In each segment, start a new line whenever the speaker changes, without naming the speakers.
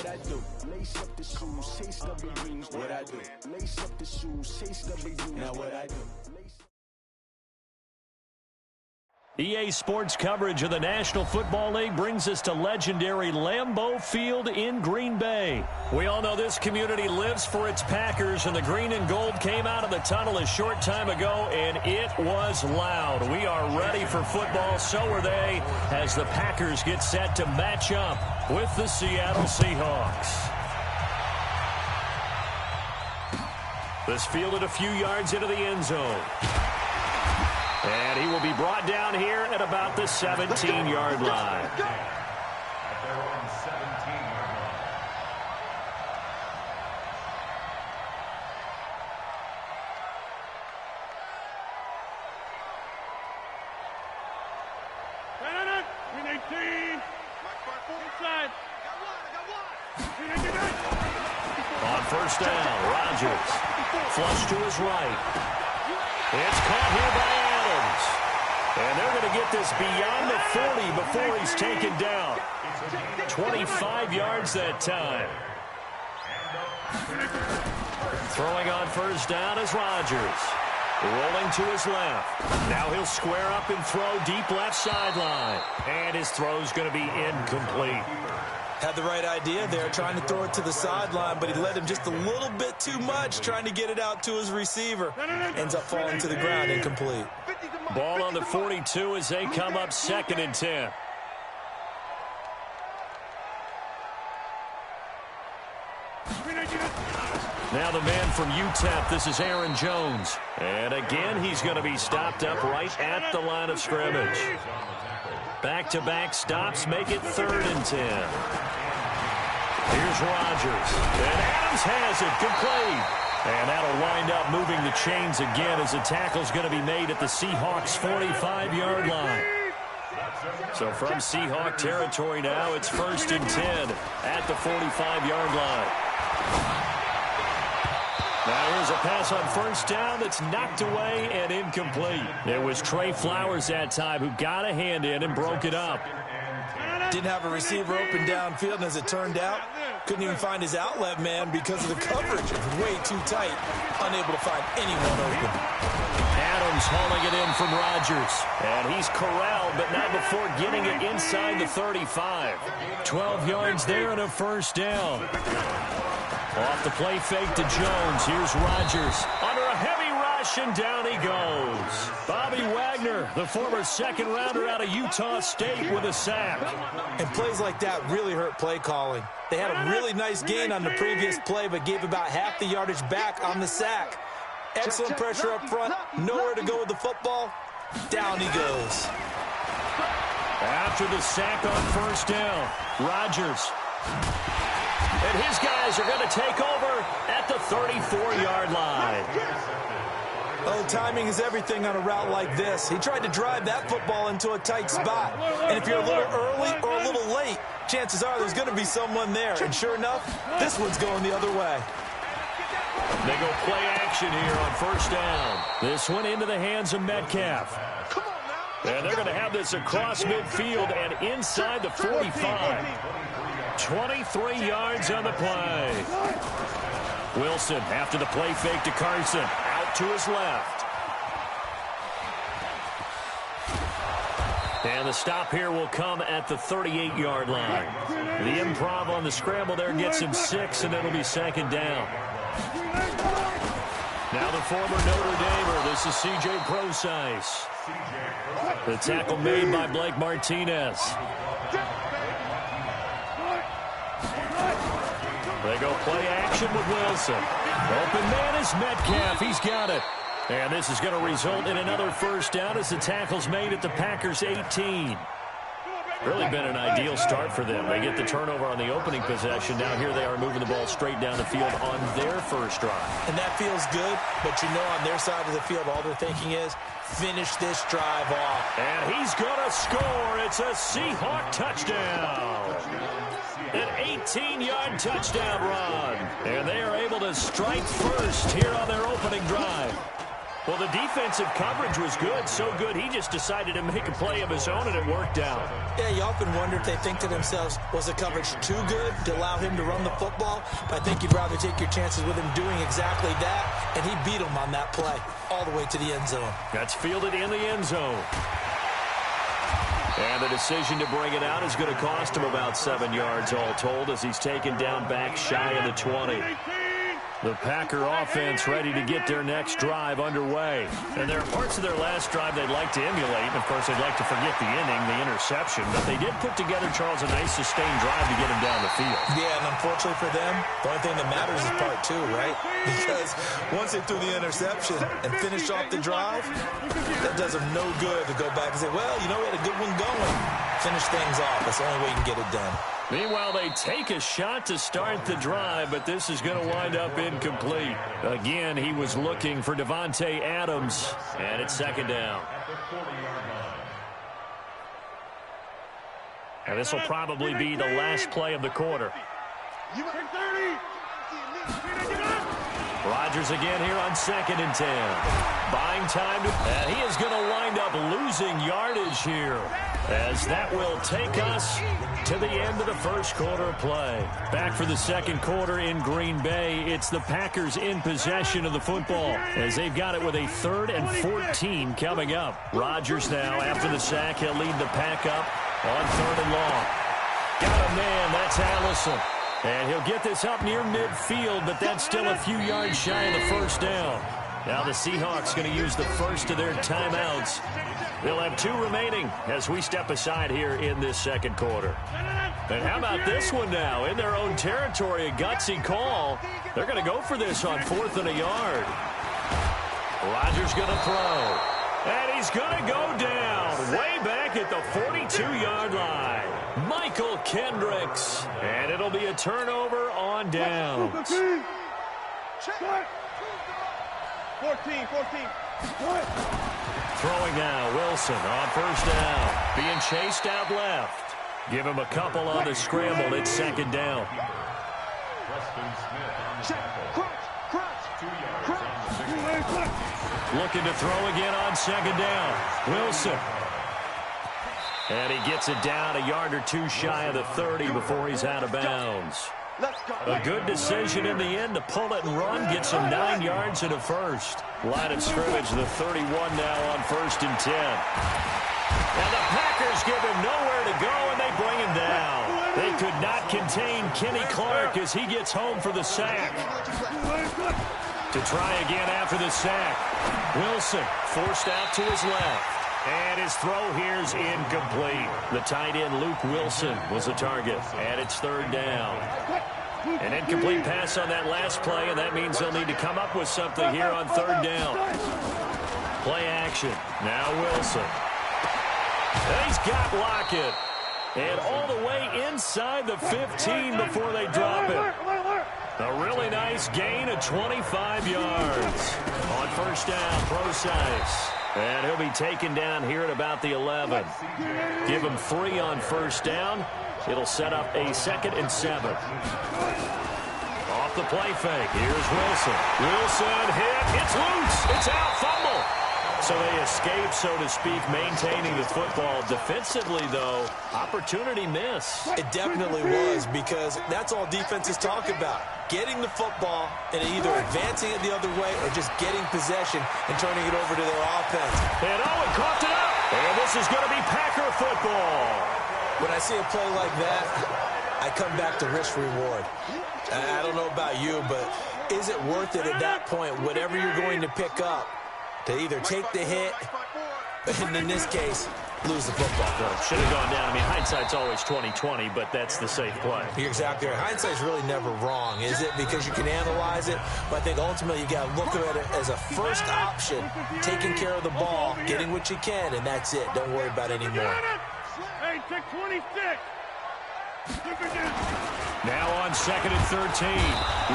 I do? Lace up the shoes, chase the big dreams. What I do? Lace up the shoes, chase the big dreams. Now what I do?
EA Sports coverage of the National Football League brings us to legendary Lambeau Field in Green Bay. We all know this community lives for its Packers, and the green and gold came out of the tunnel a short time ago, and it was loud. We are ready for football, so are they, as the Packers get set to match up with the Seattle Seahawks. This fielded a few yards into the end zone. And he will be brought down here at about the 17-yard line. On first down, Rodgers. Flush to his right. It's caught here by Adams. And they're going to get this beyond the 40 before he's taken down. 25 yards that time. Throwing on first down is Rodgers. Rolling to his left. Now he'll square up and throw deep left sideline. And his throw's going to be incomplete.
Had the right idea there, trying to throw it to the sideline, but he led him just a little bit too much, trying to get it out to his receiver. Ends up falling to the ground, incomplete.
Ball on the 42 as they come up 2nd and 10. Now the man from UTEP, this is Aaron Jones. And again, he's going to be stopped up right at the line of scrimmage. Back-to-back stops make it 3rd and 10. Here's Rodgers. And Adams has it complete. And that'll wind up moving the chains again as the tackle's going to be made at the Seahawks' 45-yard line. So from Seahawk territory now, it's 1st and 10 at the 45-yard line. Now here's a pass on first down that's knocked away and incomplete. It was Trey Flowers that time who got a hand in and broke it up.
Didn't have a receiver open downfield, and as it turned out, couldn't even find his outlet man because of the coverage. It was way too tight, unable to find anyone open.
Adams hauling it in from Rodgers. And he's corralled, but not before getting it inside the 35. 12 yards there and a first down. Off the play fake to Jones. Here's Rodgers under a heavy rush, and down he goes. Bobby Wagner, the former second-rounder out of Utah State, with a sack.
And plays like that really hurt play calling. They had a really nice gain on the previous play, but gave about half the yardage back on the sack. Excellent pressure up front. Nowhere to go with the football. Down he goes.
After the sack on first down, Rodgers. And his guys are going to take over at the 34-yard line.
Oh, timing is everything on a route like this. He tried to drive that football into a tight spot. And if you're a little early or a little late, chances are there's going to be someone there. And sure enough, this one's going the other way.
They go play action here on first down. This one into the hands of Metcalf. And they're going to have this across midfield and inside the 45. 23 yards on the play. Wilson after the play fake to Carson. Out to his left. And the stop here will come at the 38-yard line. The improv on the scramble there gets him 6, and it'll be 2nd down. Now the former Notre Damer. This is C.J. Prosise. The tackle made by Blake Martinez. They go play action with Wilson. Open man is Metcalf. He's got it. And this is going to result in another first down as the tackle's made at the Packers' 18. Really been an ideal start for them. They get the turnover on the opening possession. Now here they are moving the ball straight down the field on their first drive.
And that feels good, but you know on their side of the field all they're thinking is finish this drive off.
And he's going to score. It's a Seahawk touchdown. An 18-yard touchdown run. And they are able to strike first here on their opening drive. Well, the defensive coverage was good, so good he just decided to make a play of his own, and it worked out.
Yeah, you often wonder if they think to themselves, was the coverage too good to allow him to run the football? But I think you'd rather take your chances with him doing exactly that, and he beat him on that play all the way to the end zone.
That's fielded in the end zone. And the decision to bring it out is going to cost him about 7 yards all told as he's taken down back shy of the 20. The Packer offense ready to get their next drive underway. And there are parts of their last drive they'd like to emulate. And, of course, they'd like to forget the inning, the interception. But they did put together, Charles, a nice sustained drive to get him down the field.
Yeah, and unfortunately for them, the only thing that matters is part two, right? Because once they threw the interception and finished off the drive, that does them no good to go back and say, well, you know, we had a good one going. Finish things off. That's the only way you can get it done.
Meanwhile, they take a shot to start the drive, but this is going to wind up incomplete. Again, he was looking for Devontae Adams, and it's second down. And this will probably be the last play of the quarter. Rodgers again here on 2nd and 10. Buying time, and he is going to wind up losing yardage here, as that will take us to the end of the first quarter of play. Back for the second quarter in Green Bay. It's the Packers in possession of the football as they've got it with a 3rd and 14 coming up. Rodgers now, after the sack, he'll lead the pack up on 3rd and long. Got a man, that's Allison. And he'll get this up near midfield, but that's still a few yards shy of the first down. Now the Seahawks going to use the first of their timeouts. They'll have 2 remaining as we step aside here in this second quarter. And how about this one now? In their own territory, a gutsy call. They're going to go for this on 4th and a yard. Rodgers going to throw. And he's going to go down way back at the 42-yard line. Michael Kendricks. And it'll be a turnover on downs.
14.
Throwing now, Wilson on first down. Being chased out left. Give him a couple on the scramble. It's second down. Looking to throw again on second down. Wilson. And he gets it down a yard or 2 shy of the 30 before he's out of bounds. A good decision in the end to pull it and run. Gets him 9 yards and a first. Line of scrimmage, the 31 now on 1st and 10. And the Packers give him nowhere to go, and they bring him down. They could not contain Kenny Clark as he gets home for the sack. To try again after the sack. Wilson forced out to his left. And his throw here's incomplete. The tight end, Luke Wilson, was the target. And it's 3rd down. An incomplete pass on that last play, and that means they'll need to come up with something here on 3rd down. Play action. Now Wilson. And he's got Lockett. And all the way inside the 15 before they drop it. A really nice gain of 25 yards. On 1st down, Procise. And he'll be taken down here at about the 11. Give him 3 on 1st down. It'll set up a 2nd and 7. Off the play fake. Here's Wilson. Wilson hit. It's loose. It's out. Fumble. So they escape, so to speak, maintaining the football. Defensively, though, opportunity miss.
It definitely was, because that's all defenses talk about. Getting the football and either advancing it the other way or just getting possession and turning it over to their offense.
And Owen coughed it up. And this is going to be Packer football.
When I see a play like that, I come back to risk-reward. I don't know about you, but is it worth it at that point, whatever you're going to pick up, to either take the hit, and in this case, lose the football?
Well, should have gone down. I mean, hindsight's always 20/20, but that's the safe play.
You're exactly right. Hindsight's really never wrong, is it? Because you can analyze it, but I think ultimately you got to look at it as a first option, taking care of the ball, getting what you can, and that's it. Don't worry about it anymore.
Hey, take 26.
Now on 2nd and 13,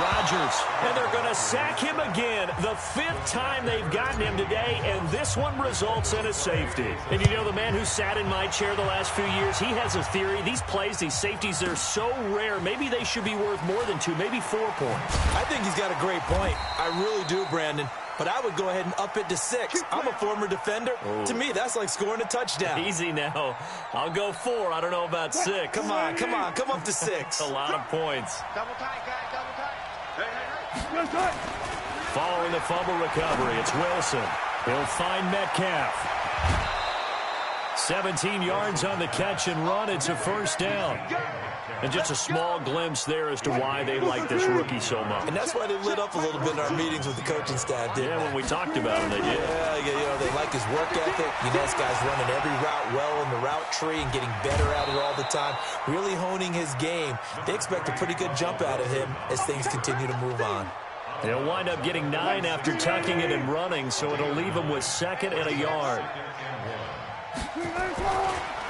Rodgers, and they're going to sack him again, the 5th time they've gotten him today, and this one results in a safety. And you know, the man who sat in my chair the last few years, he has a theory. These plays, these safeties, they're so rare. Maybe they should be worth more than 2, maybe 4 points.
I think he's got a great point. I really do, Brandon. but I would go ahead and up it to 6. I'm a former defender.
Ooh.
To me, that's like scoring a touchdown.
Easy now. I'll go 4. I don't know about 6.
Come on. Come up to 6.
A lot of points.
Double tight, guys, double tight. Hey.
Following the fumble recovery, it's Wilson. He'll find Metcalf. 17 yards on the catch and run. It's a first down. And just a small glimpse there as to why they like this rookie so much.
And that's why they lit up a little bit in our meetings with the coaching staff, didn't they?
When we talked about him, they did.
Yeah, they like his work ethic. This guy's running every route well in the route tree and getting better at it all the time, really honing his game. They expect a pretty good jump out of him as things continue to move on.
He'll wind up getting 9 after tucking it and running, so it'll leave him with 2nd and a yard.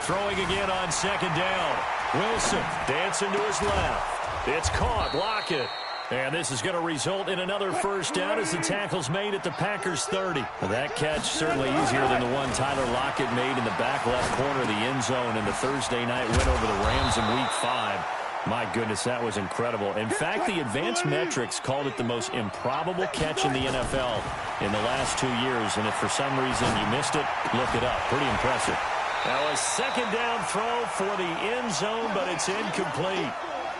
Throwing again on 2nd down. Wilson dancing to his left. It's caught. Lockett. And this is going to result in another first down as the tackle's made at the Packers' 30. That catch certainly easier than the one Tyler Lockett made in the back left corner of the end zone in the Thursday night win over the Rams in Week 5. My goodness, that was incredible. In fact, the advanced metrics called it the most improbable catch in the NFL in the last 2 years. And if for some reason you missed it, look it up. Pretty impressive. Now a 2nd down throw for the end zone, but it's incomplete.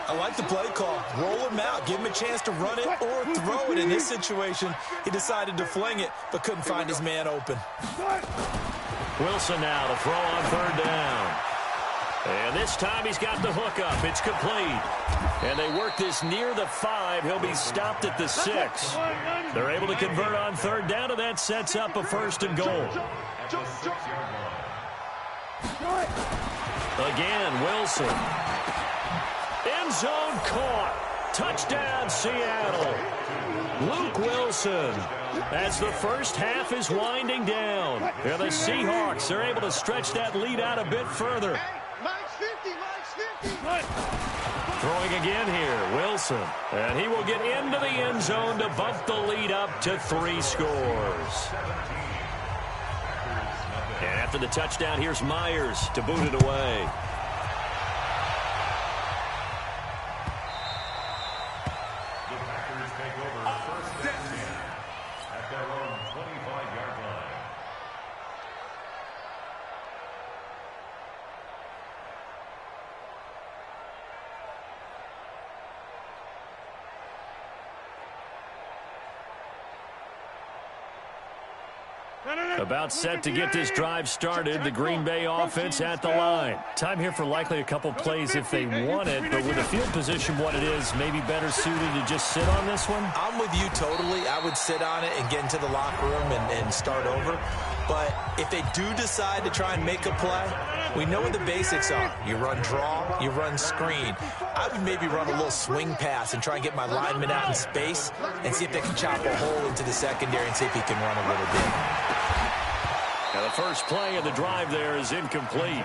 I like the play call. Roll him out. Give him a chance to run it or throw it. In this situation, he decided to fling it, but couldn't find his man open.
Wilson now to throw on 3rd down. And this time he's got the hook up. It's complete. And they work this near the 5. He'll be stopped at the 6. They're able to convert on 3rd down, and that sets up a 1st and goal. Again, Wilson. End zone caught. Touchdown, Seattle. Luke Wilson. As the first half is winding down. And the Seahawks are able to stretch that lead out a bit further. Throwing again here, Wilson. And he will get into the end zone to bump the lead up to 3 scores. And after the touchdown, here's Myers to boot it away.
The Packers take over 1st and 10 at their own 25-yard line.
About set to get this drive started. The Green Bay offense at the line. Time here for likely a couple plays if they want it, but with the field position what it is, maybe better suited to just sit on this one?
I'm with you totally. I would sit on it and get into the locker room and start over. But if they do decide to try and make a play, we know what the basics are. You run draw, you run screen. I would maybe run a little swing pass and try and get my lineman out in space and see if they can chop a hole into the secondary and see if he can run a little bit.
Now the first play of the drive there is incomplete.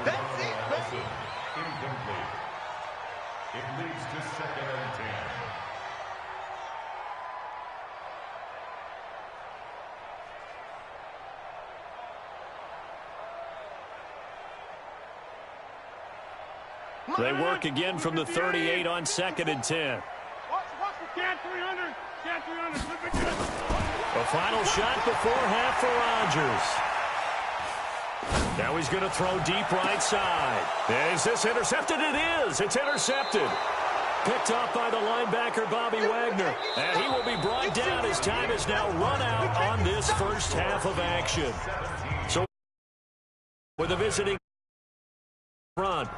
That's it. Incomplete. It leads to 2nd and 10.
They work again from the 38 on 2nd and 10.
Cat 300. Cat 300. Flip it good.
A final shot before half for Rodgers. Now he's going to throw deep right side. Is this intercepted? It is. It's intercepted. Picked off by the linebacker, Bobby Wagner. And he will be brought down as time is now run out on this first half of action. So with a visiting run.